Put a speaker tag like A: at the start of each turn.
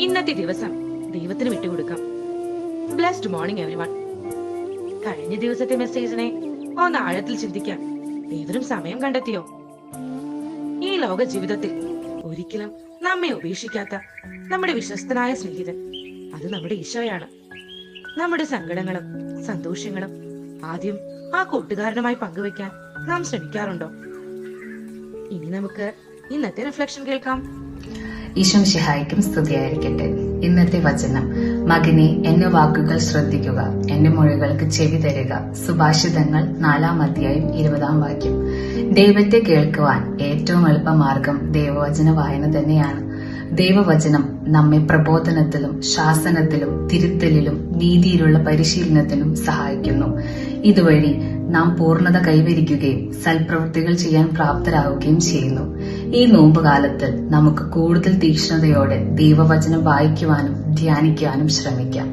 A: ഇന്നത്തെ ദിവസം ദൈവത്തിന് വിട്ടുകൊടുക്കാം. Blessed morning everyone. കഴിഞ്ഞ ദിവസത്തെ മെസ്സേജിനെ ഒന്ന് ആഴത്തിൽ ചിന്തിക്കാൻ ഏവരും സമയം കണ്ടെത്തിയോ? ഈ ലോക ജീവിതത്തിൽ ഒരിക്കലും നമ്മെ ഉപേക്ഷിക്കാത്ത നമ്മുടെ വിശ്വസ്തനായ സ്നേഹിതൻ, അത് നമ്മുടെ ഈശോയാണ്. നമ്മുടെ സങ്കടങ്ങളും സന്തോഷങ്ങളും ആദ്യം ആ കൂട്ടുകാരനുമായി പങ്കുവെക്കാൻ നാം ശ്രമിക്കാറുണ്ടോ? ഇനി നമുക്ക് ഇന്നത്തെ റിഫ്ലക്ഷൻ കേൾക്കാം.
B: ഈശോമിശിഹായ്ക്കും സ്തുതിയായിരിക്കട്ടെ. ഇന്നത്തെ വചനം: മകനെ, എന്റെ വാക്കുകൾ ശ്രദ്ധിക്കുക, എന്റെ മൊഴികൾക്ക് ചെവി തരിക. സുഭാഷിതങ്ങൾ 4:20 ദൈവത്തെ കേൾക്കുവാൻ ഏറ്റവും എളുപ്പമാർഗം ദൈവവചന വായന തന്നെയാണ്. ദൈവവചനം നമ്മെ പ്രബോധനത്തിലും ശാസനത്തിലും തിരുത്തലിലും നീതിയിലുള്ള പരിശീലനത്തിനും സഹായിക്കുന്നു. ഇതുവഴി നാം പൂർണ്ണത കൈവരിക്കുകയും സൽപ്രവൃത്തികൾ ചെയ്യാൻ പ്രാപ്തരാകുകയും ചെയ്യുന്നു. ഈ നോമ്പുകാലത്ത് നമുക്ക് കൂടുതൽ തീക്ഷ്ണതയോടെ ദൈവവചനം വായിക്കുവാനും ധ്യാനിക്കുവാനും ശ്രമിക്കാം.